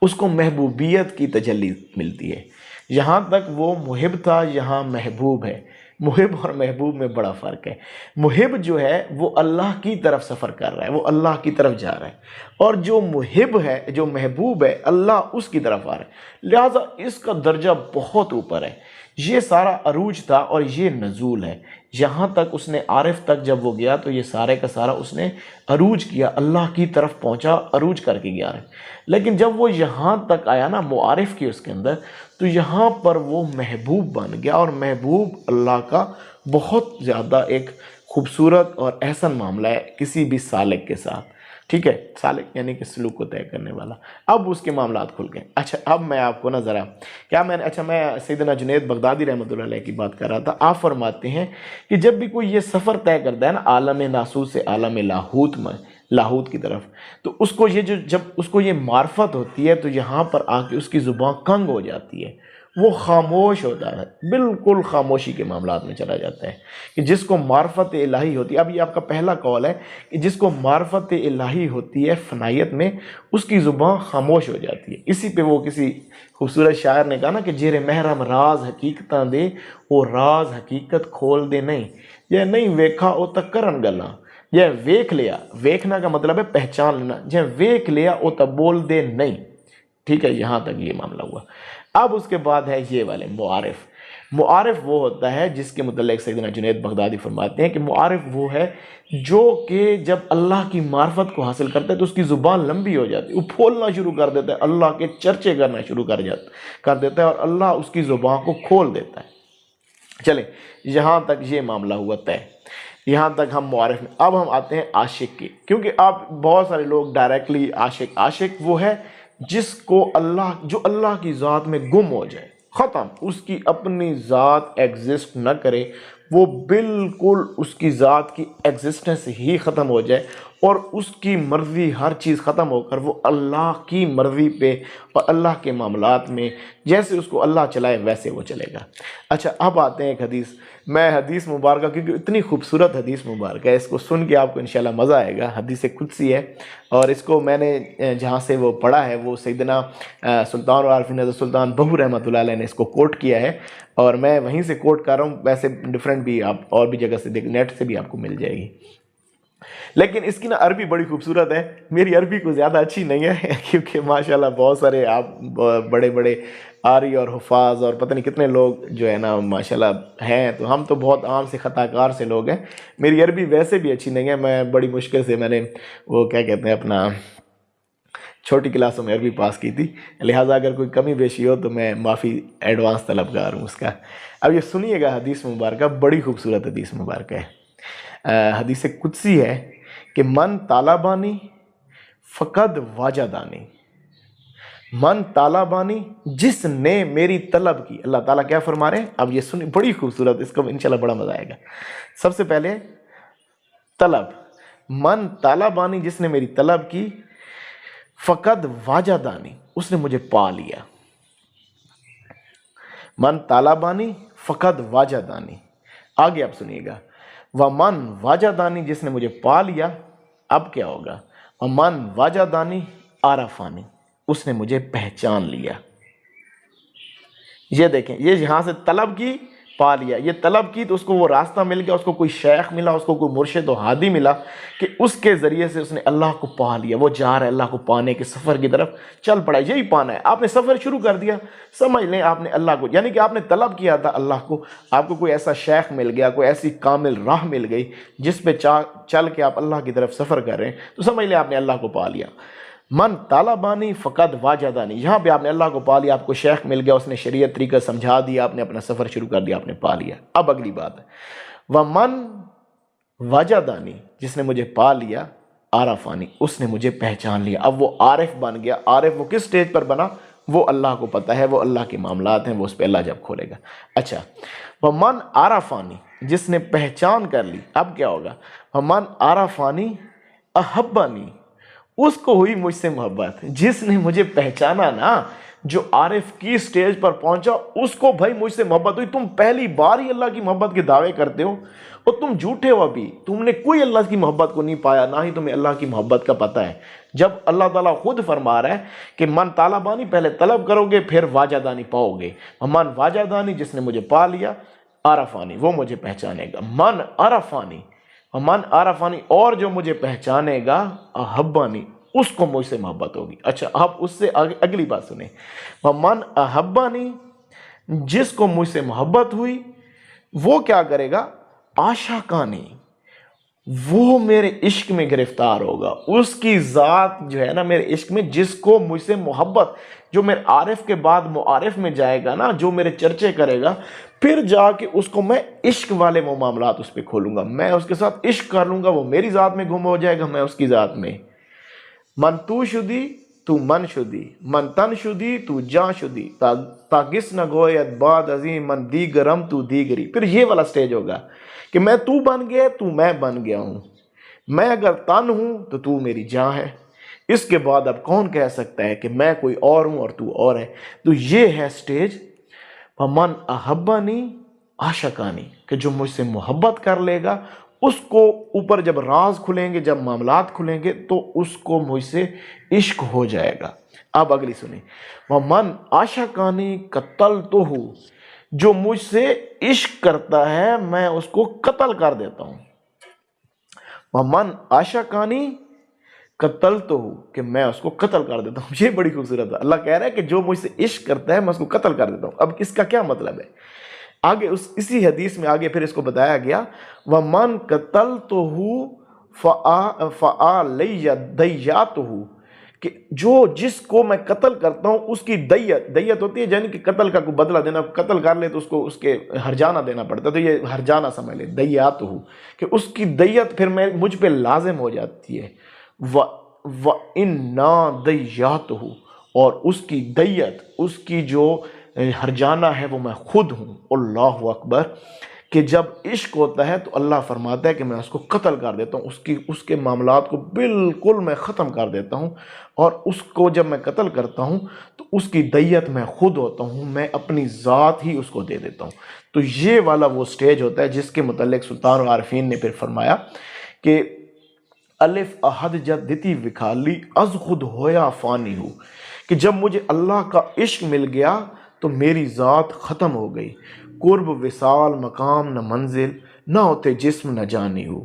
اس کو محبوبیت کی تجلی ملتی ہے۔ یہاں تک وہ محب تھا، یہاں محبوب ہے۔ محب اور محبوب میں بڑا فرق ہے. محب جو ہے وہ اللہ کی طرف سفر کر رہا ہے، وہ اللہ کی طرف جا رہا ہے، اور جو محب ہے، جو محبوب ہے، اللہ اس کی طرف آ رہا ہے. لہٰذا اس کا درجہ بہت اوپر ہے. یہ سارا عروج تھا اور یہ نزول ہے. یہاں تک اس نے عارف تک جب وہ گیا تو یہ سارے کا سارا اس نے عروج کیا، اللہ کی طرف پہنچا، عروج کر کے گیا ہے. لیکن جب وہ یہاں تک آیا نا معارف کی اس کے اندر، تو یہاں پر وہ محبوب بن گیا، اور محبوب اللہ کا بہت زیادہ ایک خوبصورت اور احسن معاملہ ہے کسی بھی سالک کے ساتھ. ٹھیک ہے، سالک یعنی کہ سلوک کو طے کرنے والا. اب اس کے معاملات کھل گئے. اچھا اب میں آپ کو نا ذرا میں سیدنا جنید بغدادی رحمۃ اللہ علیہ کی بات کر رہا تھا. آپ فرماتے ہیں کہ جب بھی کوئی یہ سفر طے کرتا ہے نا عالم ناسوت سے عالم لاہوت کی طرف، تو اس کو جب اس کو یہ معرفت ہوتی ہے تو یہاں پر آ کے اس کی زبان کنگ ہو جاتی ہے، وہ خاموش ہوتا ہے، بالکل خاموشی کے معاملات میں چلا جاتا ہے. کہ جس کو معرفت الہی ہوتی ہے، اب یہ آپ کا پہلا قول ہے کہ جس کو معرفت الہی ہوتی ہے فنائیت میں، اس کی زبان خاموش ہو جاتی ہے. اسی پہ وہ کسی خوبصورت شاعر نے کہا نا کہ جیرے محرم راز حقیقتاں دے وہ راز حقیقت کھول دے نہیں، یہ نہیں ویکھا او تک کرن گلاں، یہ ویکھ لیا، ویکھنا کا مطلب ہے پہچان لینا، یہ ویکھ لیا او تک بول دے نہیں. ٹھیک ہے، یہاں تک یہ معاملہ ہوا. اب اس کے بعد ہے یہ والے معارف. معارف وہ ہوتا ہے جس کے متعلق سیدنا جنید بغدادی فرماتے ہیں کہ معارف وہ ہے جو کہ جب اللہ کی معرفت کو حاصل کرتا ہے تو اس کی زبان لمبی ہو جاتی ہے، وہ پھولنا شروع کر دیتا ہے، اللہ کے چرچے کرنا شروع کر دیتا ہے، اور اللہ اس کی زبان کو کھول دیتا ہے. چلیں یہاں تک یہ معاملہ ہوا طے. یہاں تک ہم معارف میں. اب ہم آتے ہیں عاشق کی، کیونکہ آپ بہت سارے لوگ ڈائریکٹلی عاشق وہ ہے جس کو جو اللہ کی ذات میں گم ہو جائے، ختم، اس کی اپنی ذات ایگزسٹ نہ کرے، وہ بالکل اس کی ذات کی ایگزسٹنس ہی ختم ہو جائے، اور اس کی مرضی ہر چیز ختم ہو کر وہ اللہ کی مرضی پہ اور اللہ کے معاملات میں جیسے اس کو اللہ چلائے ویسے وہ چلے گا. اچھا اب آتے ہیں ایک حدیث. میں حدیث مبارکہ، کیونکہ اتنی خوبصورت حدیث مبارکہ ہے، اس کو سن کے آپ کو انشاءاللہ مزہ آئے گا. حدیث قدسی ہے، اور اس کو میں نے جہاں سے وہ پڑھا ہے وہ سیدنا سلطان العارفین حضرت سلطان بہو رحمۃ اللہ علیہ نے اس کو کوٹ کیا ہے، اور میں وہیں سے کوٹ کر رہا ہوں. ویسے ڈیفرنٹ بھی آپ اور بھی جگہ سے نیٹ سے بھی آپ کو مل جائے گی. لیکن اس کی نا عربی بڑی خوبصورت ہے. میری عربی کو زیادہ اچھی نہیں ہے کیونکہ ماشاءاللہ بہت سارے آپ بڑے بڑے قاری اور حفاظ اور پتہ نہیں کتنے لوگ جو ہے نا ماشاءاللہ ہیں، تو ہم تو بہت عام سے خطا کار سے لوگ ہیں. میری عربی ویسے بھی اچھی نہیں ہے، میں بڑی مشکل سے میں نے وہ کیا کہتے ہیں اپنا چھوٹی کلاسوں میں عربی پاس کی تھی، لہٰذا اگر کوئی کمی بیشی ہو تو میں معافی ایڈوانس طلبگار ہوں اس کا. اب یہ سنیے گا حدیث مبارکہ، بڑی خوبصورت حدیث مبارکہ ہے. حدیث قدسی ہے کہ من طالبانی فقد واجدانی. من طالبانی، جس نے میری طلب کی. اللہ تعالیٰ کیا فرما رہے ہیں؟ اب یہ سنی، بڑی خوبصورت، اس کو انشاءاللہ بڑا مزہ آئے گا. سب سے پہلے طلب، من طالبانی، جس نے میری طلب کی، فقد واجدانی، اس نے مجھے پا لیا. من طالبانی فقد واجدانی. آگے آپ سنیے گا، ومن واجدانی، جس نے مجھے پا لیا، اب کیا ہوگا؟ ومن واجدانی عرفانی، اس نے مجھے پہچان لیا. یہ دیکھیں، یہ یہاں سے طلب کی، پا لیا. یہ طلب کی تو اس کو وہ راستہ مل گیا، اس کو کوئی شیخ ملا، اس کو کوئی مرشد و ہادی ملا کہ اس کے ذریعے سے اس نے اللہ کو پا لیا. وہ جا رہا ہے اللہ کو پانے کے سفر کی طرف، چل پڑا. یہی پانا ہے. آپ نے سفر شروع کر دیا، سمجھ لیں آپ نے اللہ کو، یعنی کہ آپ نے طلب کیا تھا اللہ کو، آپ کو کوئی ایسا شیخ مل گیا، کوئی ایسی کامل راہ مل گئی جس پہ چل کے آپ اللہ کی طرف سفر کر رہے ہیں، تو سمجھ لیں آپ نے اللہ کو پا لیا. من طالبانی فقد واجدانی، یہاں پہ آپ نے اللہ کو پا لیا، آپ کو شیخ مل گیا، اس نے شریعت طریقہ سمجھا دیا، آپ نے اپنا سفر شروع کر دیا، آپ نے پا لیا. اب اگلی بات ہے، ومن وجدانی، جس نے مجھے پا لیا، عارفانی، اس نے مجھے پہچان لیا. اب وہ عارف بن گیا. عارف وہ کس سٹیج پر بنا؟ وہ اللہ کو پتہ ہے، وہ اللہ کے معاملات ہیں، وہ اس پہ اللہ جب کھولے گا. اچھا، ومن عارفانی، جس نے پہچان کر لی، اب کیا ہوگا؟ ومن عارفانی احبانی، اس کو ہوئی مجھ سے محبت. جس نے مجھے پہچانا نا، جو عارف کی سٹیج پر پہنچا، اس کو بھائی مجھ سے محبت ہوئی. تم پہلی بار ہی اللہ کی محبت کے دعوے کرتے ہو، اور تم جھوٹے ہو. ابھی تم نے کوئی اللہ کی محبت کو نہیں پایا، نہ ہی تمہیں اللہ کی محبت کا پتہ ہے. جب اللہ تعالیٰ خود فرما رہا ہے کہ من طالبانی، پہلے طلب کرو گے پھر واجدانی پاؤ گے. من واجدانی، جس نے مجھے پا لیا، عرفانی، وہ مجھے پہچانے گا، من عرفانی، من عرفانی، اور جو مجھے پہچانے گا، احبانی، اس کو مجھ سے محبت ہوگی۔ اچھا اب اس سے اگلی بات سنیں، من احبانی، جس کو مجھ سے محبت ہوئی وہ کیا کرے گا، عاشقانی، وہ میرے عشق میں گرفتار ہوگا، اس کی ذات جو ہے نا میرے عشق میں، جس کو مجھ سے محبت، جو میرے عارف کے بعد معارف میں جائے گا نا، جو میرے چرچے کرے گا، پھر جا کے اس کو میں عشق والے وہ معاملات اس پہ کھولوں گا، میں اس کے ساتھ عشق کر لوں گا، وہ میری ذات میں گم ہو جائے گا، میں اس کی ذات میں۔ من تو شدی تو من شدی، من تن شدی تو جان شدی، تا گس نہ گوید بعد عظیم، من دیگرم تو دیگری۔ پھر یہ والا سٹیج ہوگا کہ میں تو بن گیا تو میں بن گیا ہوں، میں اگر تن ہوں تو تو میری جان ہے، اس کے بعد اب کون کہہ سکتا ہے کہ میں کوئی اور ہوں اور تو اور ہے؟ تو یہ ہے سٹیج، فمن احبانی عاشقانی، کہ جو مجھ سے محبت کر لے گا، اس کو اوپر جب راز کھلیں گے، جب معاملات کھلیں گے، تو اس کو مجھ سے عشق ہو جائے گا۔ اب اگلی سنیں، ومن عاشقانی قتلتہ، جو مجھ سے عشق کرتا ہے میں اس کو قتل کر دیتا ہوں۔ ومن عاشقانی قتلتہ، کہ میں اس کو قتل کر دیتا ہوں۔ یہ بڑی خوبصورت ہے، اللہ کہہ رہا ہے کہ جو مجھ سے عشق کرتا ہے میں اس کو قتل کر دیتا ہوں۔ اب اس کا کیا مطلب ہے؟ آگے اسی حدیث میں آگے پھر اس کو بتایا گیا، وَمَنْ قَتَلْتُهُ فَعَلَيَّ دَيَّاتُهُ، کہ جس کو میں قتل کرتا ہوں اس کی دیت ہوتی ہے، یعنی کہ قتل کا کوئی بدلہ دینا، قتل کر لے تو اس کو اس کے ہرجانہ دینا پڑتا ہے، تو یہ ہرجانہ سمجھ لے، دیاتُهُ، کہ اس کی دیت پھر مجھ پہ لازم ہو جاتی ہے۔ وَإِنَّا دَيَّاتُهُ، اور اس کی دیت، اس کی جو ہرجانہ ہے وہ میں خود ہوں۔ اللہ اکبر، کہ جب عشق ہوتا ہے تو اللہ فرماتا ہے کہ میں اس کو قتل کر دیتا ہوں، اس کے معاملات کو بالکل میں ختم کر دیتا ہوں، اور اس کو جب میں قتل کرتا ہوں تو اس کی دیت میں خود ہوتا ہوں، میں اپنی ذات ہی اس کو دے دیتا ہوں۔ تو یہ والا وہ سٹیج ہوتا ہے جس کے متعلق سلطان العارفین نے پھر فرمایا کہ الف احد جد دتی وکھالی از خود ہویا فانی ہو، کہ جب مجھے اللہ کا عشق مل گیا تو میری ذات ختم ہو گئی، قرب وصال مقام نہ منزل، نہ ہوتے جسم نہ جانی ہو،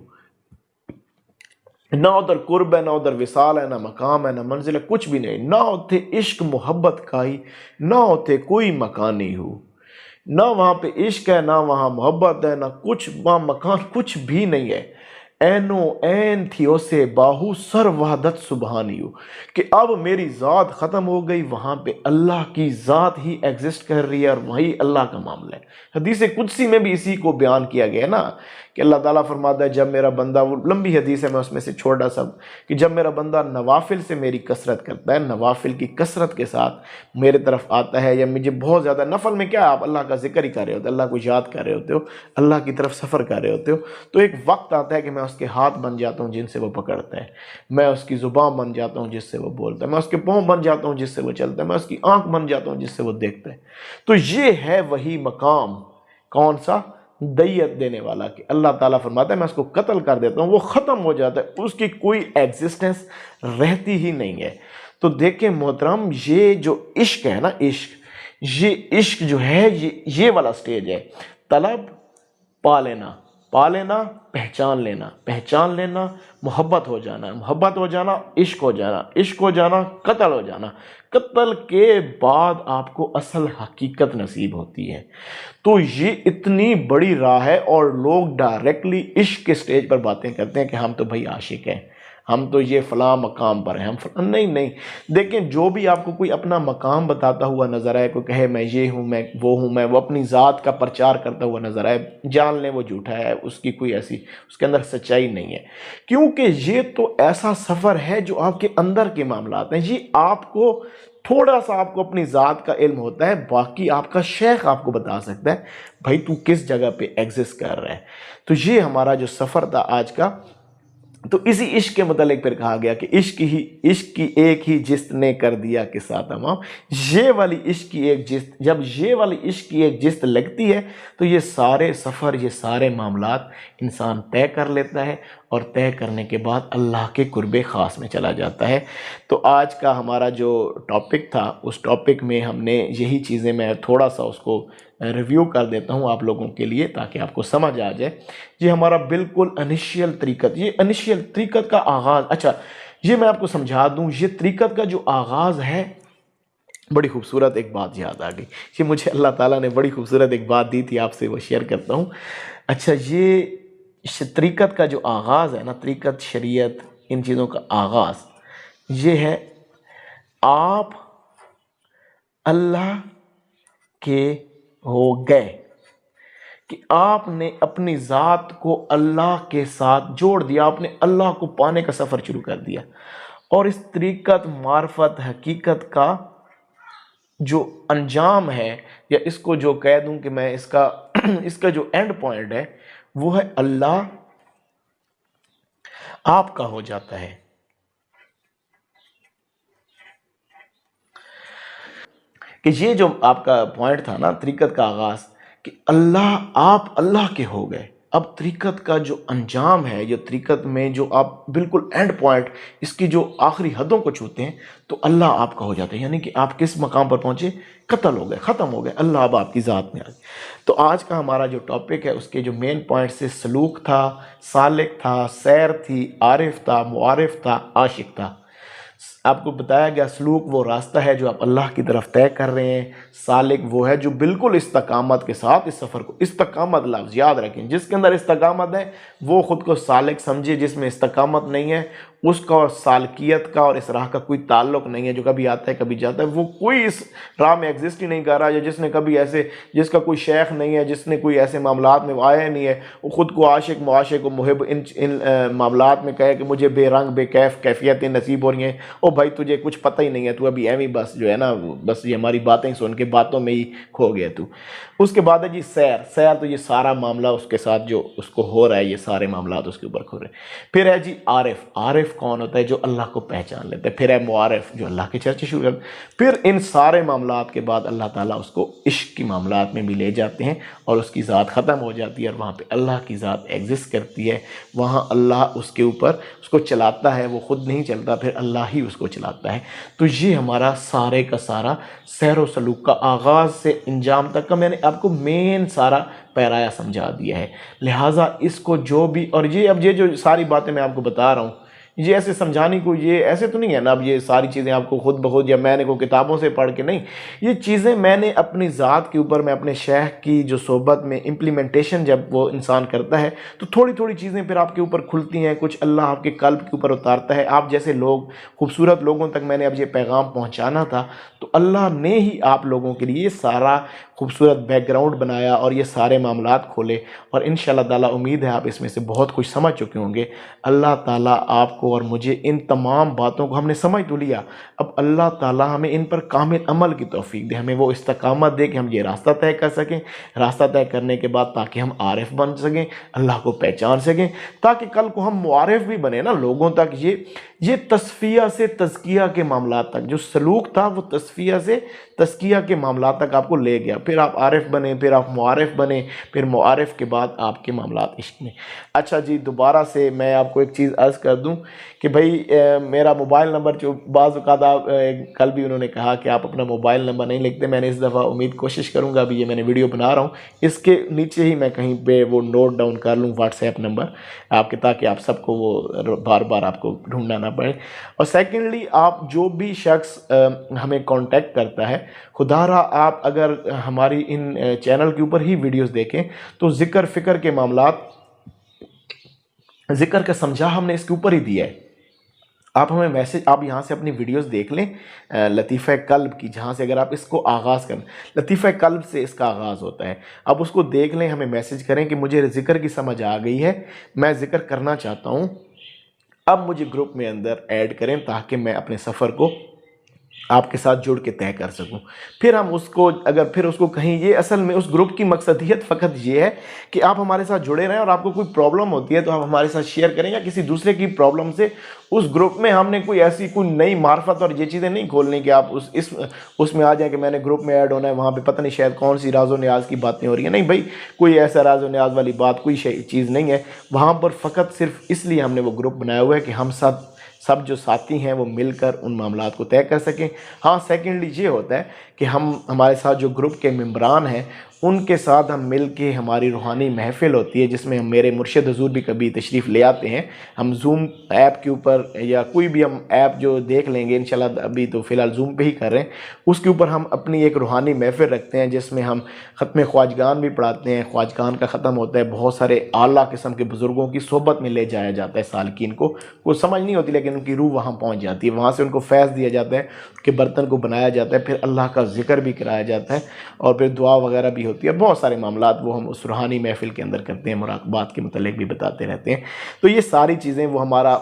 نہ ادھر قرب ہے، نہ ادھر وصال ہے، نہ مقام ہے، نہ منزل ہے، کچھ بھی نہیں، نہ ہوتے عشق محبت کائی، نہ ہوتے کوئی مکانی ہو، نہ وہاں پہ عشق ہے، نہ وہاں محبت ہے، نہ کچھ وہاں مکان، کچھ بھی نہیں ہے، اینو این تھی اسے باہو سر وحدت سبحانی ہو، کہ اب میری ذات ختم ہو گئی، وہاں پہ اللہ کی ذات ہی ایگزسٹ کر رہی ہے، اور وہی اللہ کا معاملہ ہے۔ حدیث قدسی میں بھی اسی کو بیان کیا گیا نا، کہ اللہ تعالیٰ فرماتا ہے جب میرا بندہ، وہ لمبی حدیث ہے میں اس میں سے چھوڑا سب، کہ جب میرا بندہ نوافل سے میری کثرت کرتا ہے، نوافل کی کثرت کے ساتھ میرے طرف آتا ہے، یا مجھے بہت زیادہ، نفل میں کیا آپ اللہ کا ذکر ہی کر رہے ہوتے، اللہ کو یاد کر رہے ہوتے ہو، اللہ کی طرف سفر کر رہے ہوتے ہو، تو ایک وقت آتا ہے کہ میں اس کے ہاتھ بن جاتا ہوں جن سے وہ پکڑتا ہے، میں اس کی زبان بن جاتا ہوں جس سے وہ بولتا ہے، میں اس کے پاؤں بن جاتا ہوں جس سے وہ چلتا ہے، میں اس کی آنکھ بن جاتا ہوں جس سے وہ دیکھتا ہے۔ تو یہ ہے وہی مقام، کون سا؟ دیت دینے والا، کہ اللہ تعالیٰ فرماتا ہے میں اس کو قتل کر دیتا ہوں، وہ ختم ہو جاتا ہے، اس کی کوئی ایگزسٹنس رہتی ہی نہیں ہے۔ تو دیکھیں محترم، یہ جو عشق ہے نا، یہ عشق جو ہے یہ والا سٹیج ہے، طلب، پا لینا، پہچان لینا، محبت ہو جانا، محبت ہو جانا، عشق ہو جانا، عشق ہو جانا، قتل ہو جانا، قتل کے بعد آپ کو اصل حقیقت نصیب ہوتی ہے۔ تو یہ اتنی بڑی راہ ہے، اور لوگ ڈائریکٹلی عشق کے سٹیج پر باتیں کرتے ہیں کہ ہم تو بھائی عاشق ہیں، ہم تو یہ فلاں مقام پر ہیں، ہم نہیں، دیکھیں جو بھی آپ کو کوئی اپنا مقام بتاتا ہوا نظر آئے، کوئی کہے میں یہ ہوں، میں وہ ہوں، میں وہ اپنی ذات کا پرچار کرتا ہوا نظر آئے، جان لیں وہ جھوٹا ہے، اس کی کوئی ایسی، اس کے اندر سچائی نہیں ہے، کیونکہ یہ تو ایسا سفر ہے جو آپ کے اندر کے معاملات ہیں۔ یہ آپ کو تھوڑا سا، آپ کو اپنی ذات کا علم ہوتا ہے، باقی آپ کا شیخ آپ کو بتا سکتا ہے بھائی تو کس جگہ پہ ایگزسٹ کر رہا ہے۔ تو یہ ہمارا جو سفر تھا آج کا، تو اسی عشق کے متعلق پھر کہا گیا کہ عشق کی ایک ہی جست نے کر دیا قصہ تمام۔ یہ والی عشق کی ایک جست، جب یہ والی عشق کی ایک جست لگتی ہے تو یہ سارے سفر، یہ سارے معاملات انسان طے کر لیتا ہے، اور طے کرنے کے بعد اللہ کے قرب خاص میں چلا جاتا ہے۔ تو آج کا ہمارا جو ٹاپک تھا، اس ٹاپک میں ہم نے یہی چیزیں، میں تھوڑا سا اس کو ریویو کر دیتا ہوں آپ لوگوں کے لیے تاکہ آپ کو سمجھ آ جائے۔ یہ ہمارا بالکل انیشیل طریقت، یہ انیشیل طریقت کا آغاز، اچھا یہ میں آپ کو سمجھا دوں، یہ طریقت کا جو آغاز ہے، بڑی خوبصورت ایک بات یاد آ گئی، یہ مجھے اللہ تعالیٰ نے بڑی خوبصورت ایک بات دی تھی، آپ سے وہ شیئر کرتا ہوں۔ اچھا یہ طریقت کا جو آغاز ہے نا، طریقت، شریعت، ان چیزوں کا آغاز یہ ہے، آپ اللہ کے ہو گئے، کہ آپ نے اپنی ذات کو اللہ کے ساتھ جوڑ دیا، آپ نے اللہ کو پانے کا سفر شروع کر دیا، اور اس طریقت، معرفت، حقیقت کا جو انجام ہے، یا اس کو جو کہہ دوں کہ میں اس کا جو اینڈ پوائنٹ ہے، وہ ہے اللہ آپ کا ہو جاتا ہے۔ کہ یہ جو آپ کا پوائنٹ تھا نا، طریقت کا آغاز، کہ آپ اللہ کے ہو گئے، اب طریقت کا جو انجام ہے، یہ طریقت میں جو آپ بالکل اینڈ پوائنٹ، اس کی جو آخری حدوں کو چھوتے ہیں، تو اللہ آپ کا ہو جاتا ہے، یعنی کہ آپ کس مقام پر پہنچے؟ قتل ہو گئے، ختم ہو گئے، اللہ اب آپ کی ذات میں آ گئے۔ تو آج کا ہمارا جو ٹاپک ہے، اس کے جو مین پوائنٹ سے سلوک تھا، سالک تھا، سیر تھی، عارف تھا، معارف تھا، عاشق تھا۔ آپ کو بتایا گیا سلوک وہ راستہ ہے جو آپ اللہ کی طرف طے کر رہے ہیں، سالک وہ ہے جو بالکل استقامت کے ساتھ اس سفر کو، استقامت لفظ یاد رکھیں، جس کے اندر استقامت ہے وہ خود کو سالک سمجھے، جس میں استقامت نہیں ہے اس کا اور سالکیت کا اور اس راہ کا کوئی تعلق نہیں ہے، جو کبھی آتا ہے کبھی جاتا ہے، وہ کوئی اس راہ میں ایگزسٹ ہی نہیں کر رہا، یا جس نے کبھی ایسے، جس کا کوئی شیخ نہیں ہے، جس نے کوئی ایسے معاملات میں آیا نہیں ہے، وہ خود کو عاشق، معاشق و محب ان معاملات میں کہے کہ مجھے بے رنگ بے کیف کیفیتیں نصیب ہو رہی ہیں، او بھائی تجھے کچھ پتہ ہی نہیں ہے، تو ابھی ایویں بس جو ہے نا، بس یہ ہماری باتیں سن کے باتوں میں ہی کھو گیا تو۔ اس کے بعد ہے جی سیر تو یہ سارا معاملہ اس کے ساتھ جو اس کو ہو رہا ہے، یہ سارے معاملات اس کے اوپر کھو رہے ہیں۔ پھر ہے جی عارف کون ہوتا ہے؟ جو اللہ کو پہچان لیتا ہے۔ پھر ہے معارف، جو اللہ کے چرچے شروع کرتے ہیں۔ پھر ان سارے معاملات کے بعد اللہ تعالیٰ اس کو عشق کی معاملات میں بھی لے جاتے ہیں، اور اس کی ذات ختم ہو جاتی ہے، اور وہاں پہ اللہ کی ذات ایگزسٹ کرتی ہے، وہاں اللہ اس کے اوپر اس کو چلاتا ہے، وہ خود نہیں چلتا، پھر اللہ ہی اس کو چلاتا ہے۔ تو یہ ہمارا سارے کا سارا سیر و سلوک کا آغاز سے انجام تک کا میں نے آپ کو مین سارا پیرایا سمجھا دیا ہے۔ لہٰذا اس کو جو بھی، اور یہ جو ساری باتیں میں آپ کو بتا رہا ہوں، یہ ایسے سمجھانے کو، یہ ایسے تو نہیں ہے نا اب یہ ساری چیزیں آپ کو خود بخود یا میں نے کوئی کتابوں سے پڑھ کے نہیں، یہ چیزیں میں نے اپنی ذات کے اوپر، میں اپنے شیخ کی جو صحبت میں امپلیمنٹیشن جب وہ انسان کرتا ہے تو تھوڑی تھوڑی چیزیں پھر آپ کے اوپر کھلتی ہیں، کچھ اللہ آپ کے قلب کے اوپر اتارتا ہے۔ آپ جیسے لوگ، خوبصورت لوگوں تک میں نے اب یہ پیغام پہنچانا تھا، تو اللہ نے ہی آپ لوگوں کے لیے سارا خوبصورت بیک گراؤنڈ بنایا اور یہ سارے معاملات کھولے، اور انشاءاللہ تعالیٰ امید ہے آپ اس میں سے بہت کچھ سمجھ چکے ہوں گے۔ اللہ تعالیٰ آپ کو اور مجھے ان تمام باتوں کو، ہم نے سمجھ تو لیا، اب اللہ تعالیٰ ہمیں ان پر کامل عمل کی توفیق دے، ہمیں وہ استقامت دے کہ ہم یہ راستہ طے کر سکیں، راستہ طے کرنے کے بعد تاکہ ہم عارف بن سکیں، اللہ کو پہچان سکیں، تاکہ کل کو ہم معارف بھی بنے نا لوگوں تک۔ یہ تصفیہ سے تزکیہ کے معاملات تک، جو سلوک تھا وہ تصفیہ سے تزکیہ کے معاملات تک آپ کو لے گیا، پھر آپ عارف بنے، پھر آپ معارف بنے، پھر معارف کے بعد آپ کے معاملات عشق میں۔ اچھا جی، دوبارہ سے میں آپ کو ایک چیز عرض کر دوں کہ بھائی میرا موبائل نمبر، جو بعض اوقات آپ کل بھی انہوں نے کہا کہ آپ اپنا موبائل نمبر نہیں لکھتے، میں نے اس دفعہ کوشش کروں گا، ابھی یہ میں نے ویڈیو بنا رہا ہوں اس کے نیچے ہی میں کہیں پہ وہ نوٹ ڈاؤن کر لوں واٹس ایپ نمبر آپ کے، تاکہ آپ سب کو وہ بار بار آپ کو ڈھونڈنا نہ پڑے۔ اور سیکنڈلی، آپ جو بھی شخص ہمیں کانٹیکٹ کرتا ہے، خدا را آپ اگر ہماری ان چینل کے اوپر ہی ویڈیوز دیکھیں تو ذکر فکر کے معاملات، ذکر کا سمجھا ہم نے اس کے اوپر ہی دیا ہے۔ آپ ہمیں میسج، آپ یہاں سے اپنی ویڈیوز دیکھ لیں لطیفہ قلب کی، جہاں سے اگر آپ اس کو آغاز کریں، لطیفہ قلب سے اس کا آغاز ہوتا ہے، آپ اس کو دیکھ لیں، ہمیں میسج کریں کہ مجھے ذکر کی سمجھ آ گئی ہے، میں ذکر کرنا چاہتا ہوں، اب مجھے گروپ میں اندر ایڈ کریں تاکہ میں اپنے سفر کو آپ کے ساتھ جڑ کے طے کر سکوں۔ پھر ہم اس کو، اگر پھر اس کو کہیں، یہ اصل میں اس گروپ کی مقصدیت فقط یہ ہے کہ آپ ہمارے ساتھ جڑے رہیں، اور آپ کو کوئی پرابلم ہوتی ہے تو آپ ہمارے ساتھ شیئر کریں، یا کسی دوسرے کی پرابلم سے اس گروپ میں ہم نے کوئی ایسی کوئی نئی معرفت اور یہ چیزیں نہیں کھولنی کہ آپ اس میں آ جائیں کہ میں نے گروپ میں ایڈ ہونا ہے، وہاں پہ پتہ نہیں شاید کون سی راز و نیاز کی باتیں ہو رہی ہیں۔ نہیں بھائی، کوئی ایسا راز و نیاز والی بات کوئی چیز نہیں ہے وہاں پر، فقط صرف اس لیے ہم نے وہ گروپ بنایا ہوا ہے کہ ہم سب جو ساتھی ہیں وہ مل کر ان معاملات کو طے کر سکیں۔ ہاں، سیکنڈلی یہ ہوتا ہے کہ ہمارے ساتھ جو گروپ کے ممبران ہیں ان کے ساتھ ہم مل کے ہماری روحانی محفل ہوتی ہے، جس میں ہم میرے مرشد حضور بھی کبھی تشریف لے آتے ہیں۔ ہم زوم ایپ کے اوپر یا کوئی بھی ہم ایپ جو دیکھ لیں گے انشاءاللہ، ابھی تو فی الحال زوم پہ ہی کر رہے ہیں، اس کے اوپر ہم اپنی ایک روحانی محفل رکھتے ہیں، جس میں ہم ختم خواجگان بھی پڑھاتے ہیں۔ خواجگان کا ختم ہوتا ہے، بہت سارے اعلیٰ قسم کے بزرگوں کی صحبت میں لے جایا جاتا ہے سالکین کو سمجھ نہیں ہوتی، لیکن ان کی روح وہاں پہنچ جاتی ہے، وہاں سے ان کو فیض دیا جاتا ہے، کہ برتن کو بنایا جاتا ہے، پھر اللہ کا ذکر بھی کرایا جاتا ہے، اور پھر دعا وغیرہ بھی ہوتی ہے۔ بہت سارے معاملات وہ ہم اس روحانی محفل کے اندر کرتے ہیں، مراقبات کے متعلق بھی بتاتے رہتے ہیں۔ تو یہ ساری چیزیں وہ ہمارا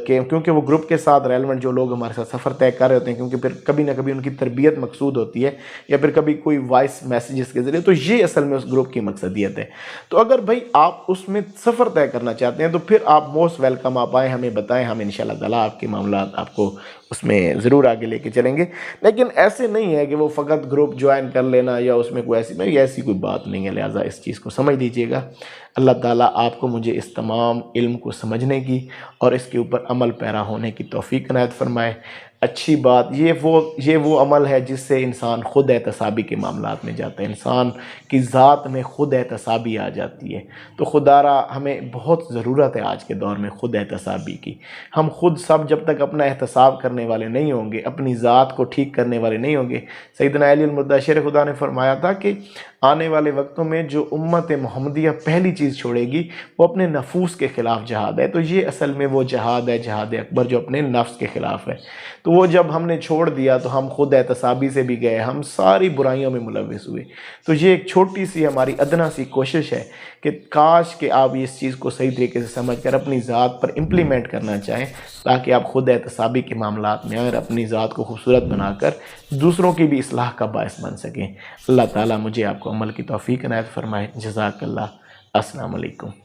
کیونکہ وہ گروپ کے ساتھ ریلیونٹ جو لوگ ہمارے ساتھ سفر طے کر رہے ہوتے ہیں، کیونکہ پھر کبھی نہ کبھی ان کی تربیت مقصود ہوتی ہے، یا پھر کبھی کوئی وائس میسیجز کے ذریعے، تو یہ اصل میں اس گروپ کی مقصدیت ہے۔ تو اگر بھائی آپ اس میں سفر طے کرنا چاہتے ہیں تو پھر آپ موسٹ ویلکم، آپ آئیں، ہمیں بتائیں، ہم انشاءاللہ تعالیٰ آپ کے معاملات آپ کو اس میں ضرور آگے لے کے چلیں گے۔ لیکن ایسے نہیں ہے کہ وہ فقط گروپ جوائن کر لینا یا اس میں کوئی ایسی کوئی بات نہیں ہے، لہٰذا اس چیز کو سمجھ لیجئے گا۔ اللہ تعالیٰ آپ کو مجھے اس تمام علم کو سمجھنے کی اور اس کے اوپر عمل پیرا ہونے کی توفیق عنایت فرمائے۔ اچھی بات یہ وہ عمل ہے جس سے انسان خود احتسابی کے معاملات میں جاتا ہے، انسان کی ذات میں خود احتسابی آ جاتی ہے۔ تو خدا را ہمیں بہت ضرورت ہے آج کے دور میں خود احتسابی کی۔ ہم خود سب جب تک اپنا احتساب کرنے والے نہیں ہوں گے، اپنی ذات کو ٹھیک کرنے والے نہیں ہوں گے، سیدنا علی المرتضیٰ شیر خدا نے فرمایا تھا کہ آنے والے وقتوں میں جو امت محمدیہ پہلی چیز چھوڑے گی وہ اپنے نفوس کے خلاف جہاد ہے۔ تو یہ اصل میں وہ جہاد ہے، جہاد اکبر، جو اپنے نفس کے خلاف ہے۔ تو وہ جب ہم نے چھوڑ دیا تو ہم خود احتسابی سے بھی گئے، ہم ساری برائیوں میں ملوث ہوئے۔ تو یہ ایک چھوٹی سی ہماری ادنا سی کوشش ہے کہ کاش کہ آپ اس چیز کو صحیح طریقے سے سمجھ کر اپنی ذات پر امپلیمنٹ کرنا چاہیں، تاکہ آپ خود احتسابی کے معاملات میں اور اپنی ذات کو خوبصورت بنا کر دوسروں کی بھی اصلاح کا باعث بن سکیں۔ اللہ تعالیٰ مجھے آپ کو عمل کی توفیق عنایت فرمائے۔ جزاک اللہ۔ السلام علیکم۔